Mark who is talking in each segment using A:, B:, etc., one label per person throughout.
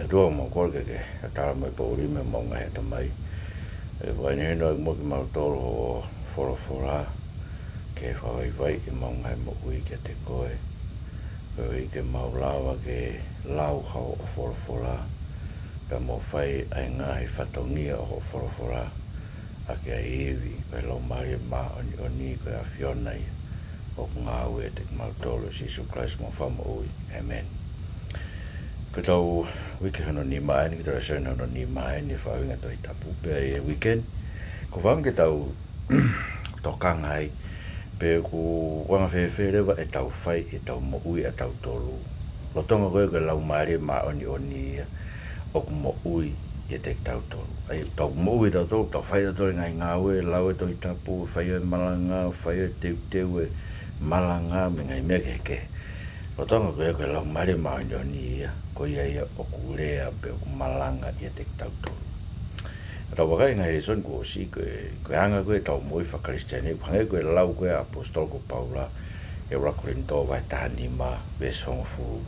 A: Dua mo ko ke tala mai pori me mo ngai ta mai vai ne no mo ki mau tolo fora ke vai mo ngai mo ui ke te koe ke mau lawa ke lau hau o fora pe mo fai ai ngai fatongia o fora a ke evi pe lo mari ma oni ko a fiona o ngaue te mau tolo Jesus Christ mo famo ui amen. Ko tau wiki hono ni mai ni tau sen hono ni mai ni Faka'uhinga Tohitapu pe weekend ko wang ke tau tokang ai pe ko wanga fe lewa e tau fai e tau mo ui e tau tolu lo tonga ko lau mari ma oni o mo ui e te tau tolu ai tau mo ui tau tolu tau fai tau ngai ngaue lau e Tohitapu fai e malanga fai e teu e malanga me ngai me ke o tonga ko lau mari ma oni ko ia o kurea pe o malanga ia te tau tolu. Tau wakai ngai Lesoni ko si ko anga ko tau moi whakaristiani hangai ko lau ko apostol ko Paula e ora Korinto vai tani ma besong fu.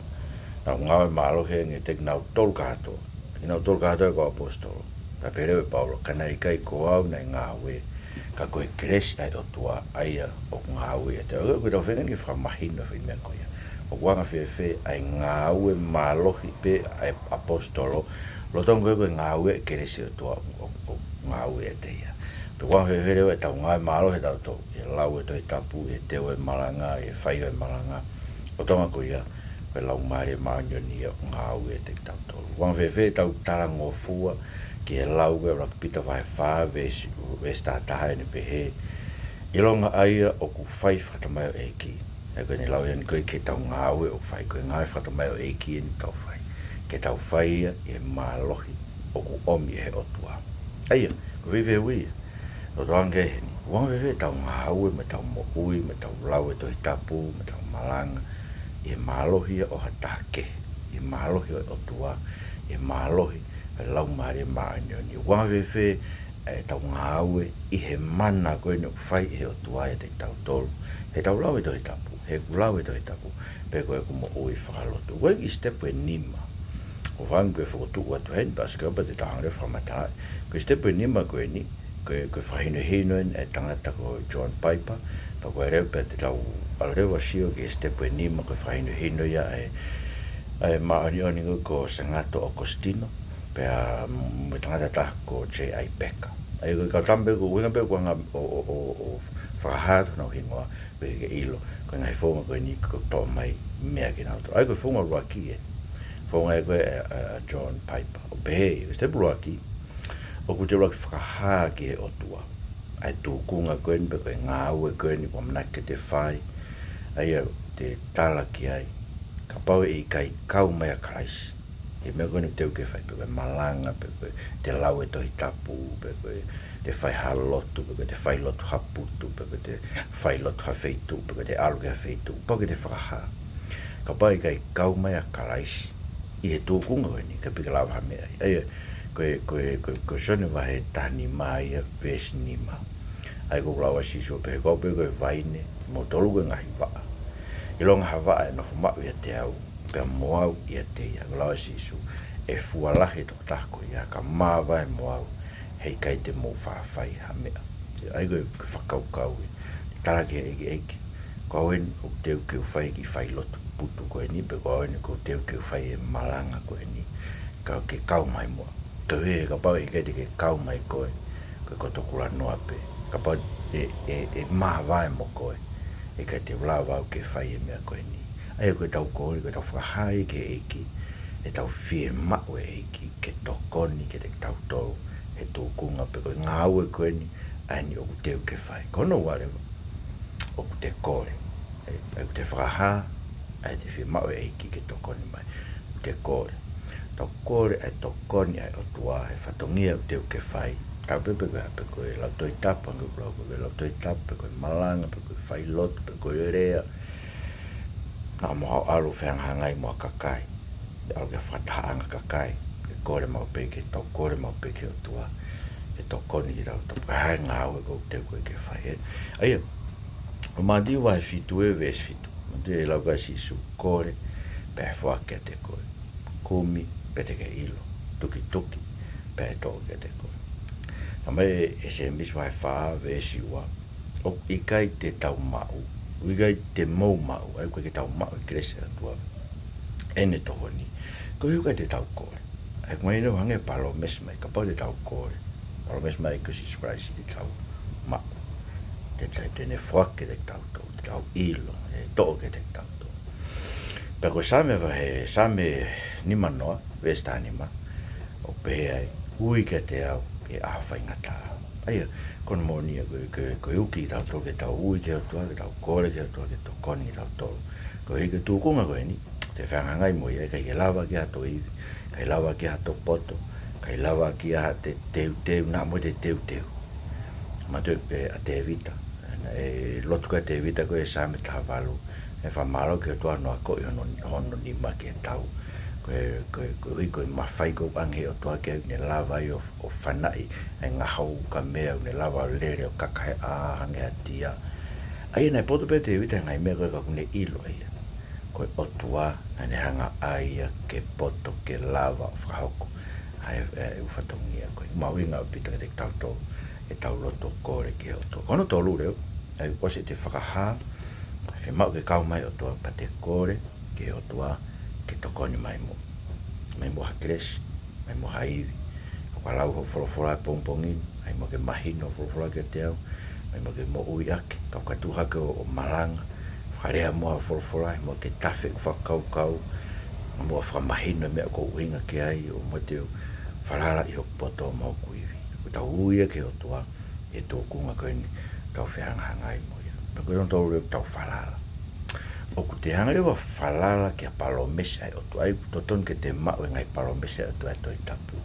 A: Tau ngawe malo he nge te nau tol kato. Nau tol kato ko apostol. Ta pere Paula kana ikai ko au na ngawe ka ko kres ai Otua ai o ngawe te ko tau whenga ni whamahina whi mea ko ia. O wanga fe ai ngawe malohi pe ai apostolo lo tonga ko ngawe keresi Otua o ngawe e te ia pe wanga fe lewa tau ngawe malohi tau to e lau e Tohitapu e teo e malanga e whai e malanga o tonga ko ia pe lau mare maanyoni o ngawe e te tau tolu wanga fe tau tarango fua ki e lau e rakpita vai wha ve stataha e ne pehe ilonga aia o ku whai whatamai o eki e koe ni lau iani koe ke tau ngawe o whai koe ngai whatamai o eki e ni tau whai ke tau whai e malohi o ku omi e Otua aia ko vive ui o toange he ni wang vive tau ngawe me tau mo ui me tau lau e Tohitapu me tau malanga e malohi o hatake e malohi o Otua e malohi e lau mare maanyoni wang vive e tau ngawe i he mana koe ni whai e Otua e te tau tolu he tau lau e Tohitapu he lau e Tohitapu pe koe ku mo ui whakalotu koe i stepu e nima o wang koe whakotu ua tu hen paske opa te tahangre whamatai koe stepu e nima koe ni koe whahino e tangata ko John Piper pa koe reo pe te tau alrewa sio ki stepu e nima koe whahino ia e maani oningo ko Sangato Agostino pe a me tangata ta ko J.I. Becker ai koe kau tambe ko winga pe kuanga o whakahato nau hingoa pe ke ilo koe ngai whonga koe ni ko tō mai mea ki nauto ai koe whonga ruaki e whonga e koe John Piper o pehe koe stepu ruaki o ku te ruaki whakahaa ki e Otua ai tūkunga koe ni pe koe ngāue koe ni kwa manake te whai ai te tala ki ai ka pau e kai kau mai a Christ e mea koe ni teu ke whai pe koe malanga pe koe te lau e Tohitapu pe koe te whai halotu pe koe te whai lotu haputu pe koe te whai lotu hawheitu pe koe te aluke hawheitu pa koe te whakahaa ka pau e kai kau mai a Christ i he tūkunga koe ni ka pika lau hame ai koe sone wahe tani mai a ves nima ai ko lawa siso pe ko pe koe vaine mo tolu koe ngahi waa i longa hawa e noho mau ia te au pe moau ia te ia lawa siso e fualahi to tako ia ka mawa e moau hei kai te mo whawhai hamea ai koe whakaukau tarake eki ko awen o teu ke whai ki whai lotu putu koe ni pe ko awen ko teu ke whai e malanga koe ni ka ke kau mai moa ka he ka pau i kai te ke kau mai koe koe koto kula noa pe ka pau e maa vai mo koe e kai te wla wau ke whai e mea koe ni ai koe tau kōri koe tau whakahai ke eki e tau whie mau e eki ke tokoni ke te tau tolu he tūkunga pe koe ngāue koe ni ai ni oku teu ke whai kono wharewa oku te kōre ai ku te whakaha ai te whie mau e eki ke tokoni mai te kōre tau kore ai tokoni ai Otua e whatongia o teu ke whai tau pepe koe hape koe lau Tohitapu angu blau koe lau Tohitapu pe koe malanga pe koe whai lotu pe koe rea na moha alu whengahangai moa kakai alu ke whatahaanga kakai ke kore mau pe ke tau kore mau pe ke Otua ke tokoni ki tau tau hai ngāwe kou teu koe ke whai aia o madi wai fitu e ves fitu madi e lau kai sisu kore pe whakia te koe kumi pete ke ilo, tuki, pe to ke te koe. Na mai e se mis vai wha ve siwa, o ikai te tau mau, ikai te mau mau, ai koe ke tau mau i krese atua, ene toho ni, koe ukai te tau koe. Ai koe ino hange palo mes mai, ka pau te tau koe, palo mes mai kusis Christ te tau mau, te ne whake te tau ilo, e to'o ke te tau tau. Pea koe same vahe, same nima noa, vesta nima, o pe ai, ui ke te au, ke ahawhainga tā. Aia, kono monia koe uki tau tō ke tau ui ke atua, ke tau kore ke atua, ke tau koni ke tau tō. Koe hike tūkunga koe ni, te whanga ngai mo ia, kai ke lawa ki hato iwi, kai lawa ki hato poto, kai lawa ki a te teu, nā mo te teu. Ma tue a te evita, e lotu ka te evita koe same tāwalu, e whamaro ke atua noa koe hono ni ma ke tau. Koe mawhai ko ange o toa ke ne lawa i o whanai e ngā hau ka mea ne lawa o lere o kakai a hange a tia. Ai nei poto pe te wita ngai mea koe ka kune ilo ia. Koe Otua ne hanga aia ke poto ke lawa o whahoko. Ai e uwhatongia koe. Mauinga o pita ke te tauto e tau loto kore ke Otua. Kono tolu reo, ai ose te whakaha, whi mau ke kau mai Otua pa te kore ke Otua ke tokoni mai mo hakres, mai mo haiwi. Ka lau ho wholawhola pongpongin, ai mo ke mahino wholawhola ke te au, mai mo ke mo ui ake, ka tuha ke o malanga, wharea mo a wholawhola, mo ke tafe whakaukau, mo a whamahino mea ko uhinga ke ai, o mo te whalala i ho poto o mau kuiwi. Ko tau uia ke Otua, e tōkunga koe ni, tau whiangahanga i mo ia. Pako yon tau reo tau whalala. O ku te hanga rewa whalala ki a palo mesa e Otua, ai toton ke te mau e ngai palo mesa e Otua e Tohitapu.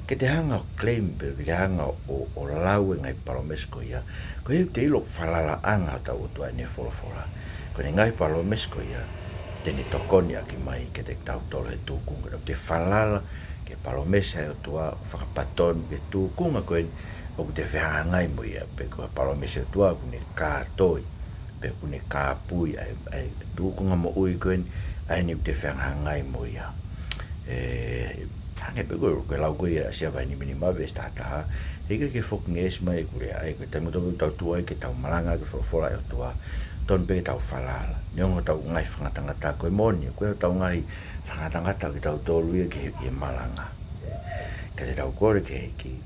A: Ke te hanga o claim, ke te hanga o lau e ngai palo mesa ko ia, ko ia te ilo whalala anga o tau Otua e ne wholawhola. Ko ne ngai palo mesa ko ia, te ne tokoni aki mai ke te tau tolo he tūkunga. Te whalala ke palo mesa e Otua, whakapaton ke tūkunga koe, o ku te whangai mo ia, pe ko palo mesa e Otua, ku ne kātoi. Pe kune ka pui ai tūkunga mo ui koen ai ni te whangai mo ia. Hange pe koe lau koe ia sia vai ni mini mawe stataha. Heke ke whokinges mai kure ai koe tangu tau tau tuai ke tau malanga ke whora e Otua. Ton pe tau whalala. Niongo tau ngai whangatangata koe moni. Koe tau ngai whangatangata ke tau tōluia ke he malanga. Ka te tau kore ke heki.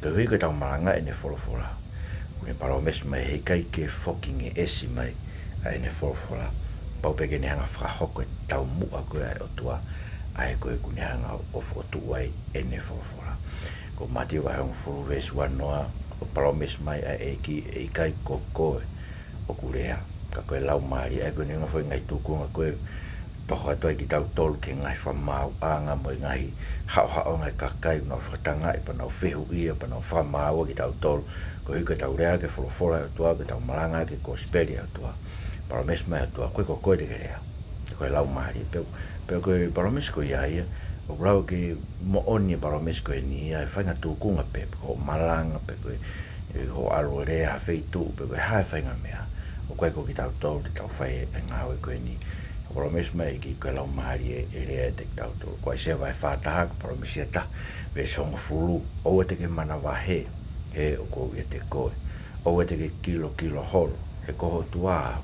A: Koe hui ke tau malanga e ne whora. Ne paro mes mai he kai ke fucking e esi mai ai ne wholawhola. Pau peke ne hanga whakahoko e tau mua koe ai Otua ai koe kune hanga o Otua e ne wholawhola. Ko mati wa hong furu vesu anoa o paro mes mai ai eki e kai ko koe o kurea. Ka koe lau maari ai koe nenga fwoi ngai tūkunga koe toho atua ki tau tolu ke ngai whamau anga mo i ngai hao ngai kakai no whakatanga i panau whehu ia panau whamau ki tau tolu ko hika tau rea ke wholawhola atua ke tau malanga ke kosperi atua parames mai atua koe ko koe de rea koe lau maari peu koe parames ko ia ia o rau ke mo oni parames ko ni ia whainga tūkunga pe ko malanga pe koe ho alo rea hawhei tū pe koe hae whainga mea o koe ko ki tau tolu ki tau whai e ngawe koe ni promes mai ki koe lau mahari e rea te tau tō. Koe se vai whātaha ko promes e ta. Ve songa fulu. O te ke mana wahe. He o kou e te koe. O te ke kilo holo. He koho tua.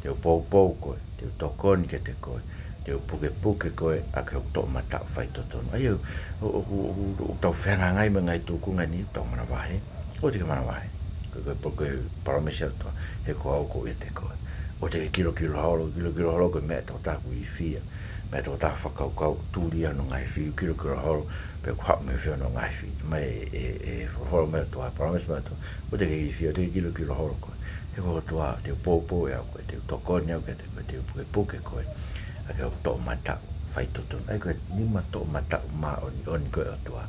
A: Te o pou koe. Te o tokoni ke te koe. Te o puke koe. A ke o tō matau whai totono. Ai o tau whenga ngai ma ngai tūkunga ni. Tau mana wahe. O te ke mana wahe. Koe promes e tua. He koe au kou e te koe. O te kilo holo koe mea tau taku i whia. Mea tau taku whakaukau tūri anu ngai whiu, kilo holo, pe ku hau me whiu anu ngai whiu. Mai e holo mea tua, parames mea tua. O te i whia, o te kilo holo koe. He koe tua, te upopo e au koe, te utokoni au koe, te puke koe. A ke o tō matau, whai totonu. Ai koe nima tō matau maa oni koe o tua.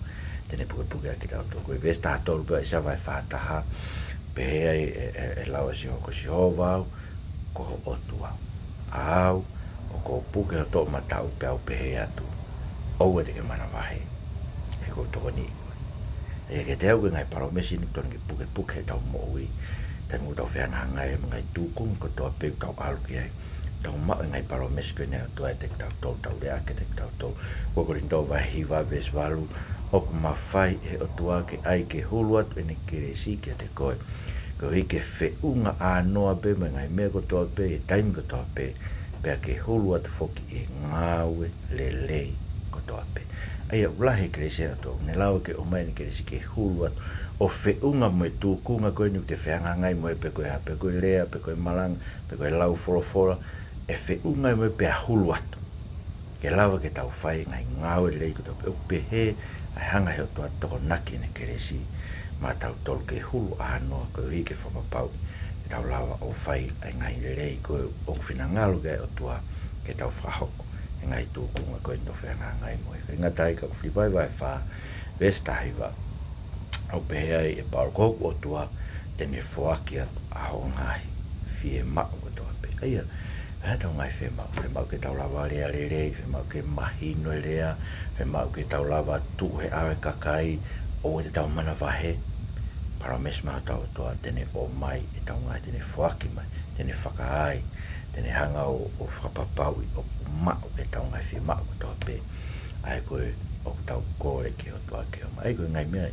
A: Tene puke a ki tau tō koe. Vesta hatolu pia e sa vai whātaha. Pe hea e lawa si hoko si hovau. Ko Otua. Au, o ko puke o tō matau pe au pehe atu. Oua te ke mana wahe. He ko tō ni koe. E ke te au ke ngai paro mesi ni tōna ke puke tau mo ui. Tēngu tau whenga ngai e ngai tūkung ko tō pēku tau alu ki ai. tau mau ngai paro mesko ne tua te tau tau le ake te tau ko ko rindo va hiva ves valu o ko mafai e o tua ke ai ke hulu atu ene kere si ke te koe ko hike Faka'uhinga anoa pe me ngai me ko toa pe e taimi ko toa pe pe ke hulu atu foki e ngaue lelei ko toa pe ai ulahe kere se atu ne lau ke o mai ne kere si ke hulu atu o Faka'uhinga mo e tūkunga koe ni te whianga ngai mo e pe koe ha pe koe lea pe koe malang pe koe lau fora e Faka'uhinga mo e pe a hulu atu ke lawa ke tau whai ngai ngaue lelei ko toa pe o pe he ai hanga he o toa toko naki ne kere si ma tau tolu ke hulu anoa ko i ke whapapau ke tau lawa o whai ai ngai lelei ko o whina ngalu ke o tua ke tau whahoko e ngai tūkunga koe no whianga ngai mo e ngatai ka whipai vai wha vestahi wa o pehea e pao koku o tua tene whoaki a ho ngai fie mao ko toa pe aia hea tau ngai whemau ke tau lawa rea lelei whemau ke mahino lea whemau ke tau lawa tu he awe kakai o te tau mana wahe para mesma tau toa tene o mai e tau ngai tene whoaki mai tene whakaai tene hanga o whapapau o mao e tau ngai whi mao ko toa pe ai koe o tau kore ke o toa ke o mai ai koe ngai mea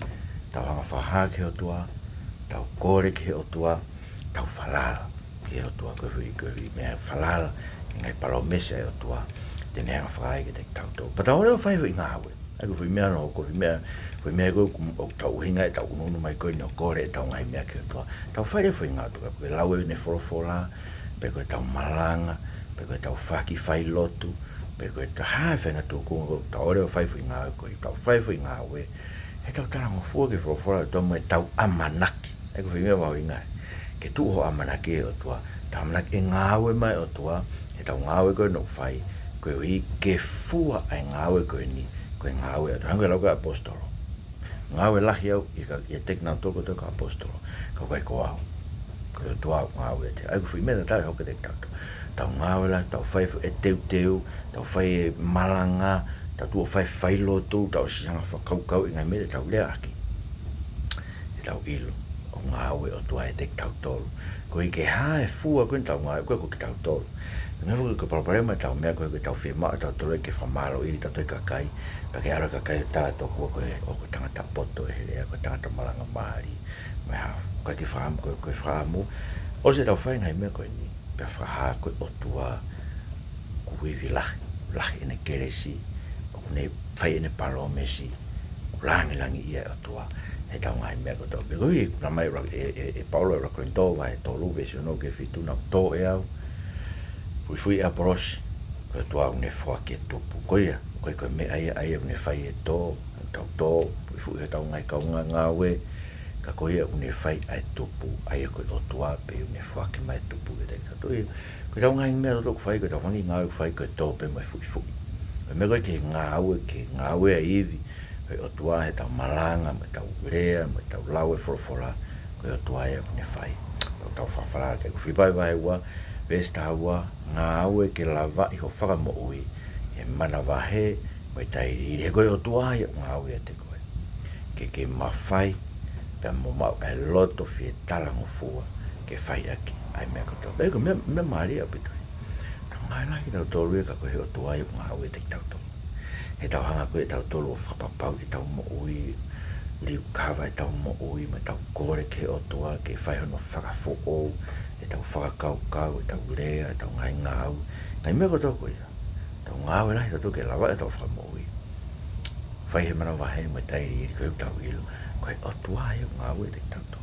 A: tau hanga whaha ke o toa tau kore ke o toa tau whalala ke o toa koe hui mea whalala ngai paro mesa e o toa tene hanga whakai ke te tau toa pa tau reo whai hui ngā hawe ai koe mea no koe mea koe o tau hinga e tau ununu mai koe no kore e tau ngai mea ke o toa tau whai reo whai ngā toa koe lau e ne whorofora pe koe tau malanga pe koe tau whaki whai lotu pe koe tau hae whenga tūkunga koe tau reo whai hui ngā koe tau whai hui ngā we he tau tarango fua ke whorofora e tau mai tau amanaki ai koe mea wau ingai ke tu ho amanaki e o toa tau amanaki e ngāwe mai o toa he tau ngāwe koe no whai koe hui ke fua ai ngāwe koe ni koe ngāwe atu hangoe lau ka apostolo ngāwe lahi au i teknau toko toko apostolo ka koe ko au koe tua ngāwe te ai koe mea tau hoka te tau ngāwe la tau whai e teu tau whai e malanga tau tua whai lotu tau sisanga whakaukau i ngai mea tau lea aki e tau ilo o ngāwe o tua e tek tau tolu koe ke hae fua koe tau ngāwe koe ko ki tau tolu nga fuku ko parparema tau mea koe tau whima tau tolu ke whamalo iri tau toi kakai pa ke ara kakai tā tōkua koe o ko tangata poto e helea ko tangata malanga maari me ha koe ki whaamu koe whaamu o se tau whai ngai mea koe ni pe whaha koe o tua kuiwi lahi ene keresi o kune whai ene palo mesi langi ia o tua he tau ngai mea koe tau pe koe na mai e paulo e rako intova e tolu vesi no ke whituna tō e au fui a prosi ko tua une whaki e tupu koe me ai une whai e tō tau fui e tau ngai kaunga ngaue ka koe une whai ai tupu ai e koe o tua pe une whaki mai tupu e te tau koe tau ngai mea tōku whai koe tau whangi ngaue whai koe tō pe mai fui me koe ke ngaue a iwi koe o tua he tau malanga me tau rea me tau lau e whorofora koe o tua e une whai tau whawhara ke ku whipai vai ua Vesta hawa ngā aue ke lava i ho whakamo ui e mana wahe mai tairi i koe o tuai ngā aue a te koe ke mawhai pe mo mau e loto fie talango fua ke whai aki ai mea koto eko me maari au pitoi tau ngai laki tau tolu e ka koe o tuai ngā aue te tau tolu he tau hanga koe tau tolu o whapapau i tau mo ui liu kawa i tau mo ui mai tau kore ke o tua ke whai hono whakafo ou e tau whakakau, e tau rea, e tau ngai ngāu. Ngai mea ko tōku ia. Tau ngāu e lahi tau ke lawa e tau whakamoi. Whai he mana wahe mai tairi iri koe tau ilo. Koe o tua e o ngāu e te tau tō.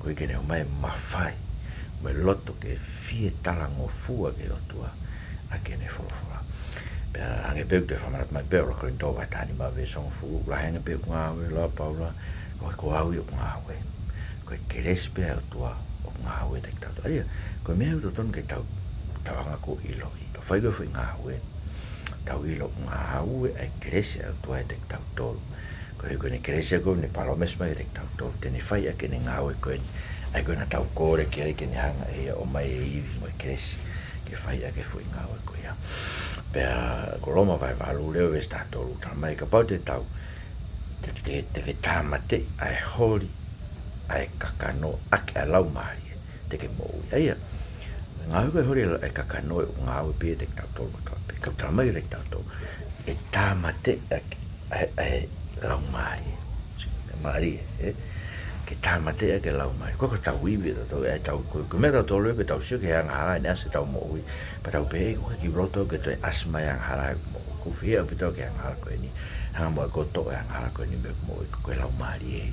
A: Koe kene o mai mawhai. Mai loto ke fie talango fua ke o tua. A kene whorofora. Pea hange peu te whamarat mai peu rako in tō vai tāni ma ve song fu. La henga peu ngāu e la paula. Koe ko au i o ngāu e. Koe keres pea o tua. O ngāue te tau aria ko me u ton ke tau anga ko ilo i to fai go foi ngāue tau ilo ngāue e krese au tua te tau tol ko ne krese ko ne palomes mai te tau tol te ne fai a ke ne ngāue ko ai ko na tau kore ke ai ke ne hanga e o mai e ivi mo krese ke fai a ke foi ngāue ko ia pe ko roma vai valu leo ve sta tolu ta mai ka pau te tau te vetamate ai holi ai kakano ake alau maari te ke mou aia ngau koe hori e kakanoe o ngau pe te tau toa pe. Ka tama i te tau e tamate e lau mari. Mari ke tamate e ke lau mari. Ko tau iwi tau e tau ko me tau tolu pe tau sio ke hanga hala ne ase tau mo ui. Pa tau pe ko ki roto ke toi asma yang hala mo. Ko fia pe tau ke hanga hala ko ni. Hanga mo ko to e hanga hala ko ni me mo ko lau mari e.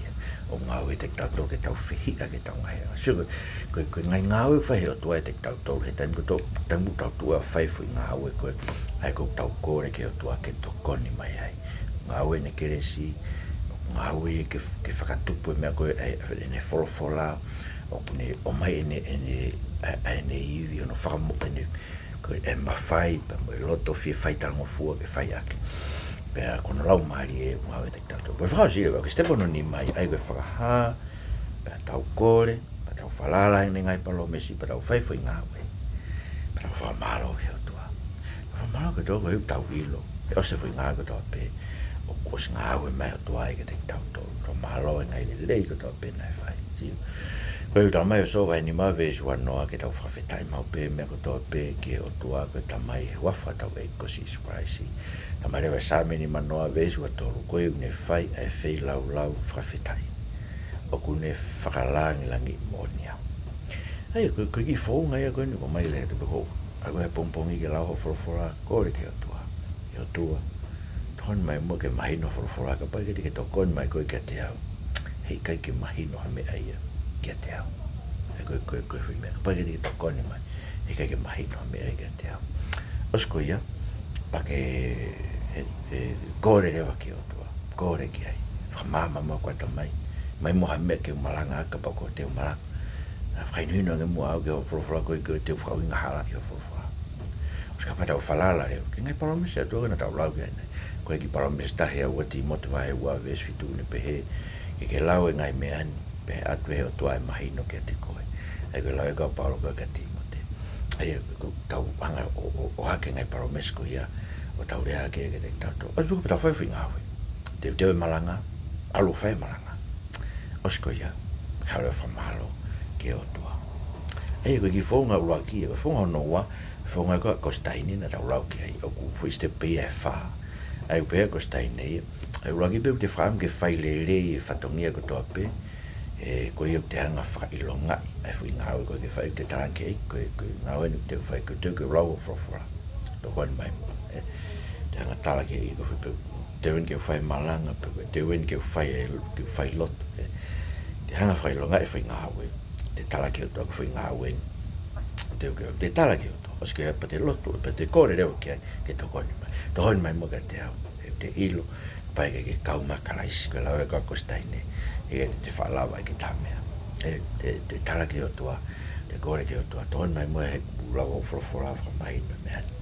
A: O ngau e te tau ke tau whihi a ke tau ngai. Sio ko ngai ngau e whahe o tua e te tau tolu he taimu tau tua whai fui ngau e koe ai ko tau kore ke o tua ke to koni mai ai. Ngau e ne keresi, ngau e ke whakatupu e mea koe e ne wholofola o kune o mai ene iwi ono whakamu ene koe e mawhai pa mo e loto fie whaitango fua ke whai ake. Pea kono lau maari e ngau e te tau tolu. Koe whakasire wau ke stepono ni mai ai koe whakaha, pea tau kore, pa tau whalala ene ngai palo mesi, pa tau whai fui ngau e. Pa tau whamalo ke o tua. Whamalo ke toko hiu tau hilo. E ose fui ngau ke toa pe. O kos ngau e mai o tua e ke te tau tolu. Whamalo e ngai le lei ke toa pe nai whai. Koe hiu tau mai o so vai ni maa vesu anoa ke tau whawhetai mau pe mea ko toa pe ke o tua koe tamai wafa tau e kosi ispraisi. Tamai rewa same ni manoa vesu a tolu. Koe hiu ne whai e whei lau whawhetai. O kune whakalangi langi monia. Ai koe ki whaunga ia koe ni ko mai le te peko. Ai koe he pongpongi ke lau ho whorofora kore ke o tua. Ke o tua. Tohon mai mua ke mahino whorofora ka pai ke te ke tokon mai koe kia te au. Hei kai ke mahino ha me aia kia te au. Ai koe hui mea ka pai ke te ke tokoni mai. Hei kai ke mahino ha me aia kia te au. Osko ia. Pa ke kore rewa ke o tua. Kore ki ai. Whamama mua kwa tamai. Mai moha mea ke umalanga aka pa ko te umalanga. Whainhuino nge mua au ke o whorofora koe ke te Faka'uhinga hala i o whorofora. Os ka patau whalala reo. Ke ngai paromese atua kena tau lau kia nei. Koe ki paromese tahe au ati motu vahe ua ves fitu ne pehe. Ke lau e ngai meani. Pehe atu he o tua e mahino kia te koe. Ai koe lau e kau paolo koe ka timote. Ai tau hanga o hake ngai paromese ko ia. O tau rea ke te tau tau. Os buku patau whaiwhi ngawe. Te teo e malanga. Alu whai malanga. Os ko ia. Haure whamalo. Ke o tua. Ei koe ki whaunga ua ki, e whaunga noa, whaunga ko staini na tau lau ki ai, o ku fuiste pia e wha. Ai upea ko staini ei, ai ua ki peu te whaam ke whaile rei e whatongia ko toa pe, e koe iau te hanga whailo ngai, ai fui ngau koe ke whai te taranke ei, koe ngau enu te whai koe teu ke rau o whorofora, to koe mai mo, te hanga tala ke ei, koe whi peu, te wen ke whai malanga, te wen ke whai loto, te hanga whailo ngai whai ngau e, te tala ki o toa ko whi ngā wen. Te tala ki o toa. Oske pa te loto, pa te kore reo ki ai, ke to koni mai. To honi mai mua ka te au. Te ilo, pai ke kaumakalaisi, ke lau e kako staine, e te whaalawa e ke tamea. Te tala ki o toa, te kore ki o toa. To honi mai mua he ulawa o whorofora whamahino me hani.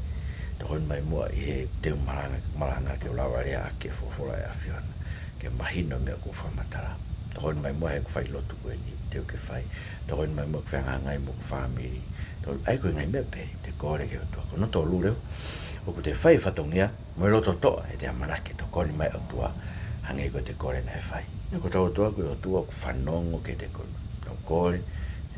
A: To honi mai mua i he teo malanga ke ulawa rea ake whorofora e awhiona. Ke mahino mea ko whamatara. To honi mai mua he ku whai lotu koe ni. Teo ke whai, to hoi mai mo ke whanga ngai mo ku whamiri, ai koe ngai mea pe, te kore ke o tua, ko no tō lureo, o ku te whai whatongia, mo e roto toa, e te amanake, to koni mai o tua, hange koe te kore nei whai. Ni ko tau toa koe o tua, ku whanongo ke te kore,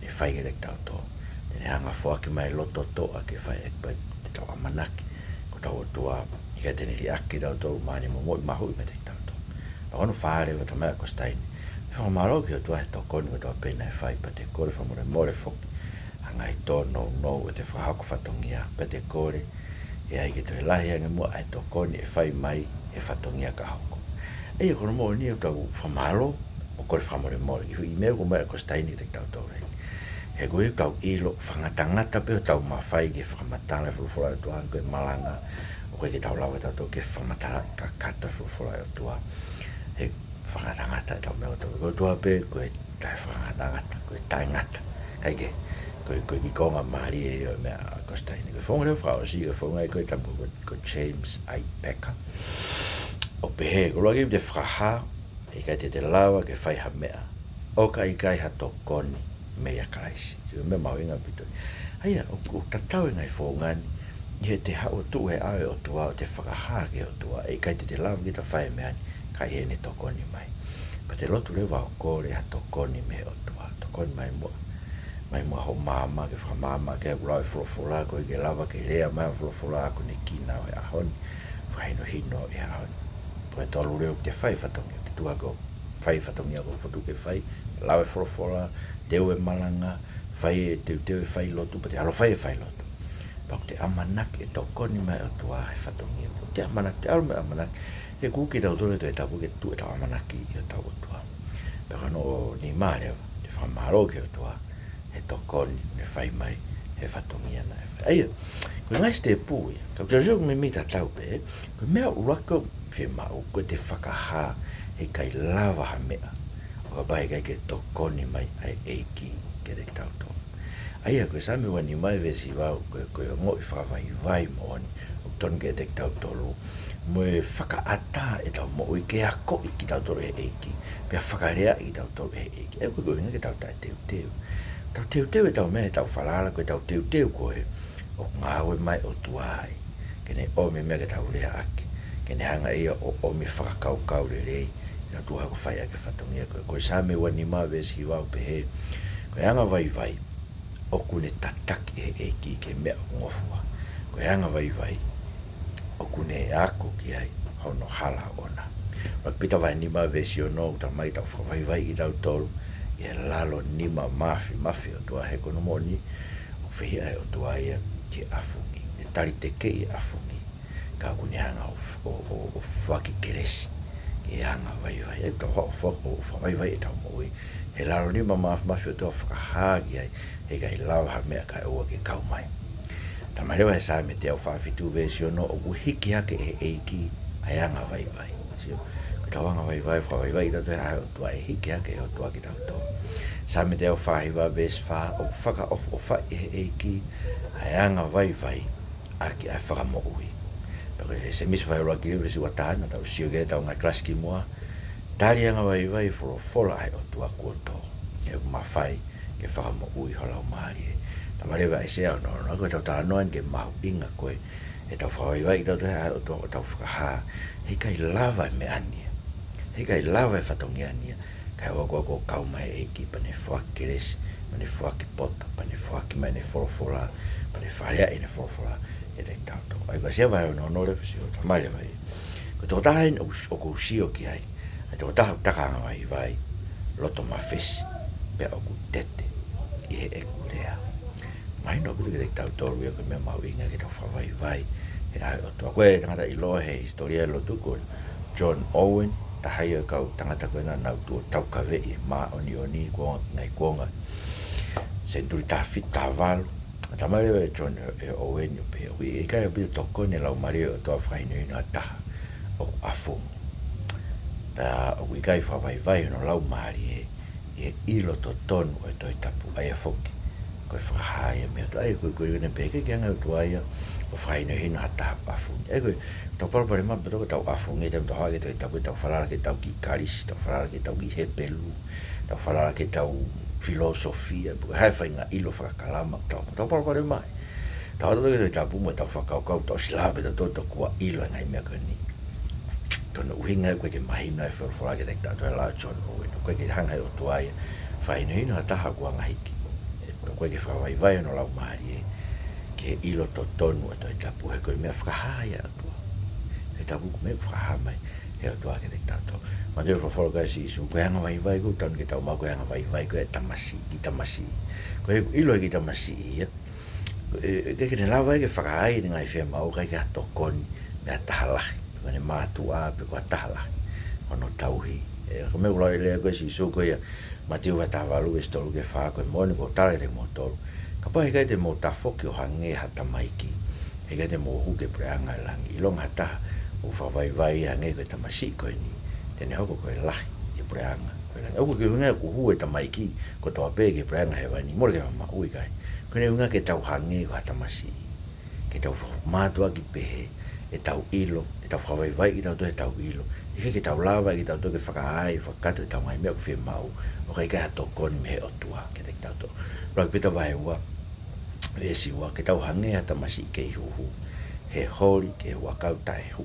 A: te whai ke te tau toa, te hanga whoake mai loto toa ke whai e koe te tau amanake, ko tau o tua, i ka tene ri aki tau toa, maani mo moi mahui me te tau toa. Pa kono whaare wa tamai a kostaini, whamaro ki o tua he tokoni o tua pena e whai pa te kore whamore more whoki. Hangai tō no e te whahako whatongia pa te kore. E ai ki to he lahi ange mua ai tokoni e whai mai e whatongia ka hoko. E kono mo ni o tau whamaro o kore whamore more. I mea ko mai a kostaini te tau tau rei. He koe tau ilo whangatangata pe o tau mawhai ki whakamatana whulufura o tua hanko e malanga. O koe ki tau lawa tau ke whamatara ka kata whulufura o tua. He whakatangata e tau mea tau. Koe tua pe, koe tai whakatangata, koe tai ngata. Kai ke, koe ki konga maari e o mea kostaini. Koe whonga reo whao si, koe whonga e koe tamu koe James I. Becker. O pehe, koe loa ke te whakaha, e kai te lawa ke whaiha mea. O ka i kai hato koni mea karaisi. Koe mea mau inga pito. Haia, o tatau inga i whongani, i he te hao tu he ae o tua, o te whakaha ke o tua, e kai te lawa ki ta whai meani. Kai he ne tokoni mai. Pa te lotu rewa o kore ha tokoni me o tua. Tokoni mai mua. mai mua ho mama ke whamama ke ulau whulawhula koe ke lava ke rea mai whulawhula ako ne kina o e ahoni whaino hino e ahoni koe tolu reo te whai whatongi te tuako whai whatongi ako whatu ke whai lawe whulawhula teo e malanga whai e teo e whai lotu pa te alo whai e whai lotu pa te amanaki e tokoni mai o tua e whatongi te amanaki te alo me amanaki e kuki tau tole te tapu ke tu e tau amanaki i o tau o tua pa kano ni maare te whamaro ke o tua e tokoni me whai mai he whatongi ana e whai. Aia, koe ngai ste pū ia, ka tau me mita tau pe, koe mea urako whi mau, koe te whakaha he kai lava ha mea, o ka bai kai ke tokoni mai ai eiki ke te tau tō. Aia, koe sa me wani mai vesi wau, koe ngoi whawai vai mo ani, o ton ke te tau tōlu, mo e whakaata e tau mo i ke ako i ki tau tōru he eiki, pia whakarea i tau tōru he eiki, e koe inga ke tau tai teu teu. Tau teu e tau mea tau whalala koe tau teu koe o ngaue mai o tuai kene ome mea ke tau lea aki kene hanga ia o ome whakakau le rei na tuha ko whai ake whatongia koe sa me wani maa vesi wau pehe koe hanga vai o kune tataki he eki ke mea o ngofua koe hanga vai o kune e ako ki ai hono hala ona pita vai ni maa vesi o no ta mai tau whawai i tau tolu e lalo nima mafi o tua he kono moni o whia e o tua ia ki afungi e tari te kei afungi ka kune hanga o whaki keresi ki hanga vai e tau o whawai e tau moi he lalo nima mafi o tua whakahagi ai he kai lawa ha mea kai oa ke kau mai tamarewa he sa me te au whawhitu vesi o no o hiki hake e eiki ai hanga vai tawanga vai whawai da te hae o tua e hiki hake o tua ki tau tō. Sa me te au whahiwa ves wha o whaka o whai e eiki ai anga vai aki ai whakamo ui. Pero se mis vai roa ki resi wa tāna tau siogea tau ngai klaski mua tari anga vai whora ai o tua kua tō. E mawhai ke whakamo ui holau maari e. Tamarewa e sea no koe tau tānoan ke mahu inga koe e tau whawai tau te hae o tua o tau whakaha hei kai lava me ania. Hei kai lawa e whatongiania, kai wako ko kau mai eiki, pane whaki keresi, pane whaki pota, pane whaki mai ne whorofora, pane wharea e ne whorofora, e te tauto. Ai kwa sia vai o nonore, si o tamaile vai. Ko tō tahain o ko usio ki ai, ai tō taha takanga vai, loto mawhesi, pe o ku tete, i he eku lea. Mai no kutu ki te tautoru ia ko mea mau inga ki tau whawai, he ai o tō. Koe tangata i loa he historia lo tuko, John Owen, ta hai o kau tangata koe nga nau tua tau kawe i maa oni ngai kuonga senturi ta fit ta valu ta mare e John e Owen pe e kai o pito toko ne lau mare o toa whainu ina taha o afu ta o i kai whawai no lau mare e ilo to tonu e Tohitapu ai a foki koe whahai e mea to ai koe ne peke ki anga o tuaia o whainu ina taha afu e koe tau parapare maa patoko tau afungi tau toha ke Tohitapu tau whalara ke tau ki karisi, tau whalara ke tau ki hepelu, tau whalara ke tau filosofia, puka hai whainga ilo whakakalama tau parapare mai. Tau atau ke Tohitapu mo tau whakaukau tau silabe tau toto kua ilo ngai mea kani. Tona uhinga koe ke mahina e whalara ke tau tau la John Owen, koe ke hangai o tuaia, whainu hino taha kua ngahiki. Koe ke whawai no lau maari e, ke ilo to tonu e Tohitapu he koe mea whakahaya atua. Tapu me whahamai he o tua ke te tato. Ma te whawhoro kai si isu, koe hanga vai ko tanu ke tau mau koe hanga vai koe tamasi, ki tamasi. Koe ilo e ki tamasi ia. Ke ne lawa e ke whakahai ni ngai whia mau kai ke hato koni me a tahalahi. Koe ne mātu ape ko a tahalahi. Ono tauhi. Ko me ulau e lea koe si isu koe ma te ua tāwalu e stolu ke whaa koe moni ko tare te motoru. Ka pahe kai te mo tafoki o hange hata maiki. He kai te mo huke preanga langi. Ilong hata o whawai hange koe tamasi koe ni tene hoko koe lahi e preanga Oku ke hunga ku hu e tamaiki ko to ape ke pranga he wani mo ke ma ui kai. Ko ne hunga ke tau hangi ko hatamasi. Ke tau matua ki pehe e tau ilo, e tau whawai vai ki tau to e tau ilo. E ke tau lava ki tau to ke whakaai, whakato e tau mai mea ku whi mau. O kai kai hato koni me he otua ke te tau to. Rau pita vai ua, e si ua ke tau hangi hatamasi ke i huhu. He hori ke wakau tae hu.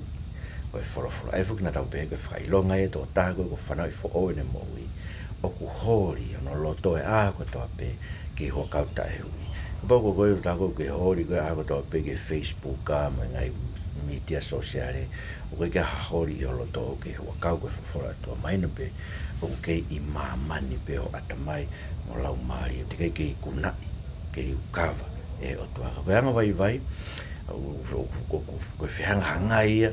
A: O e whoroforo. Ai fuki na tau pehe ke whakailonga e tō tāko ko whanau i fo oe ne mo ui. ku hori no loto e a ko to pe ki ho ka ta e ui ba ko ko ta ko ke hori ko a ko to pe ke Facebook ka ma ngai media sociale o ke ha hori o loto ke ho ka ko fo to mai no pe o ke I mani pe o atamai mo lau mari te ke kuna ke ri kava e o tua ko anga vai ko Faka'uhinga Ngaue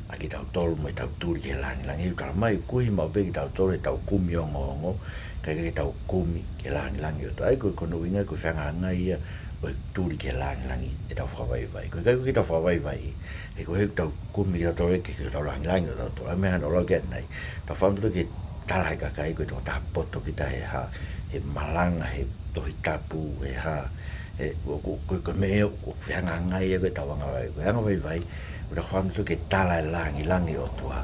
A: a ki tau tolu mai tau turi ke langi ka mai kuhi mau pe ki tau tolu e tau kumi o ngongo ka ki tau kumi ke langi o to ai ko no winga ko Faka'uhinga Ngaue o turi ke langi e tau whawai ko ki tau whawai e ko he tau kumi ki tau ke tau langi o to ai me no lo ke nei tau whamtu ke talai ka kai ko to ta poto ki ta he malanga he Tohitapu he ha e ko me o Faka'uhinga Ngaue ko tau anga vai ura whamtu ke tala langi o tua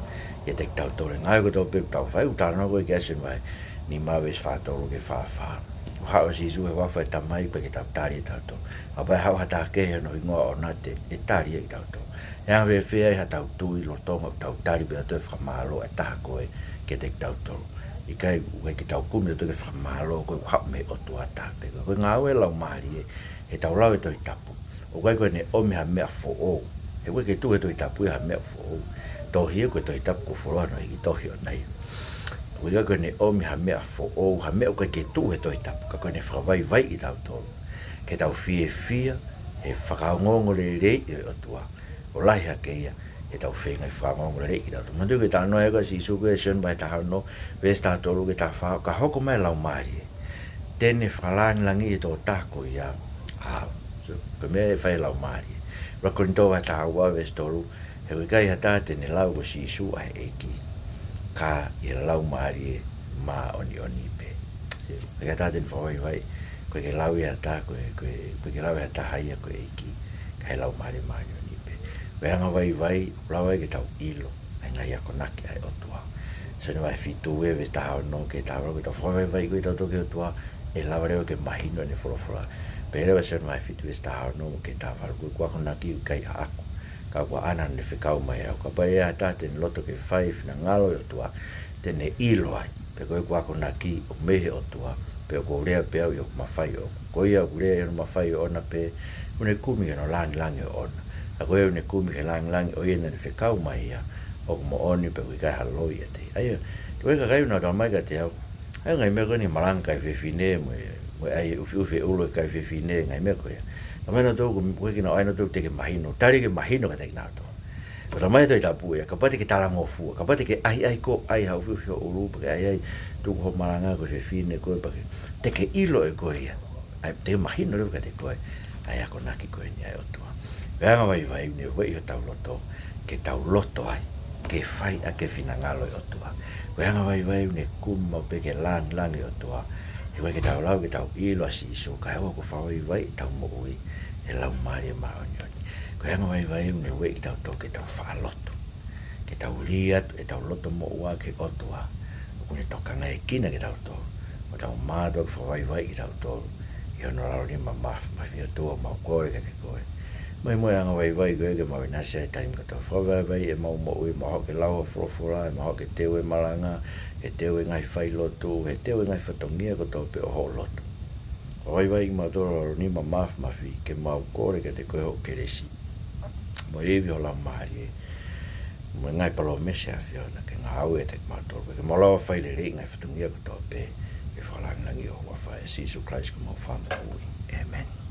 A: e te tau tore ngai ko tau pep tau whai utara no koe kiasin vai ni mawes whātoro ke whāwha hao si su he wawhai tamai pe ke tau tari e tau to a pai hao hata ke no ingoa o nā te tari e tau to e anga we whea ha tau tui lo tonga tau tari pe tau whamalo e taha koe ke te tau toro I kai ue ki tau kumi to ke whamalo koe hao me o tua tāpe koe ngā ue lau maari e tau lau e Tohitapu o koe ne ome ha mea fo o e koe ke tu e Tohitapu ha mea fo tohi e koe Tohitapu ko whoroa no i tohi o nei koe koe ne omi ha mea fo o ha mea koe ke tu e Tohitapu ka koe ne whawai vai I tau tolu ke tau fie e whakaongongo le rei e Otua o lahi ha keia e tau whenga e whakaongongo le rei I tau tolu mandu ke tau noe koe si suku e sen bai taha no ves tau tolu ke tau whao ka hoko mai lau maari tene whalangi langi e tō tāko I a koe mea e whai lau maari Rakorinto wa tahawa ves tolu he koe kai hata tene lau ko si su ai eki ka I lau maari ma oni pe koe hata tene whawai vai koe ke lau I hata koe ke lau I hata haia koe eki kai lau maari ma oni pe koe anga vai lau ai ke tau ilo ai ngai ako naki ai Otua so ni vai fitu e ves tahawa no ke tahawa koe tau whawai vai koe tau toke Otua e lau reo ke mahino ne whorofora Pero va ser mai fitu esta no ke ta var ko ko na ki kai aku ka ko ana ne fikau mai au ka pa ya ta ten loto ke 5 na ngalo yo tua tene ilo ai pe ko ko na ki o me o tua pe ko le pe yo ma fai o ko ia le yo ma fai ona pe une kumi no lang ona a ko une kumi ke lang o ye ne fikau mai ya o mo oni pe ko ka halo ye te ai ko ka ga una ka mai ka te au ai ngai me ko ni malanga fe fine mo ai ufi ulo kai fine ngai me ko ya no mena to ko ki no ai no to te ke mahino tari ke mahino ka te na to pero mai to tapu ya ka pati ke tala ngofu ka pati ke ai ko ai ha ufi ulo porque ai tu ko malanga ko fine ko pa te ke ilo e ko ya ai te mahino ro ka te ko ai ko na ki ko ni ai Otua venga vai ne vai yo tau loto ke tau loto ai ke fai a ke finangalo Otua venga vai ne kuma pe ke lang Otua e koe ke tau lau ke tau ilo asi iso ka hewa ko whawai vai tau mo ui e lau maari e maoni ko hanga vai une ue ki tau to ke tau whaaloto ke tau liat e tau loto mo ua ke Otua o kune tokanga e kina ke tau to o tau mātua ke whawai vai ki tau to i ono lau ni ma mawhi atua mau koe ke te koe mai hanga vai koe ke mau inasi ai taim ka tau whawai vai e mau mo ui mau ke lau a whorofora e mau ke teo e malanga e teo e ngai whai loto, e teo e ngai whatongia ko tau pe o ho loto. O vai ma tōra ni ma mawhi ke mau kore ke te koe ho keresi. Mo ewi ho lau maari mo ngai palo mese a whiona ke ngā au e te mau tōra. Ke mau lau whai le rei ngai whatongia ko tau pe ke whalangi o whawhai. Jesus Christ ko mau whamu ui. Amen.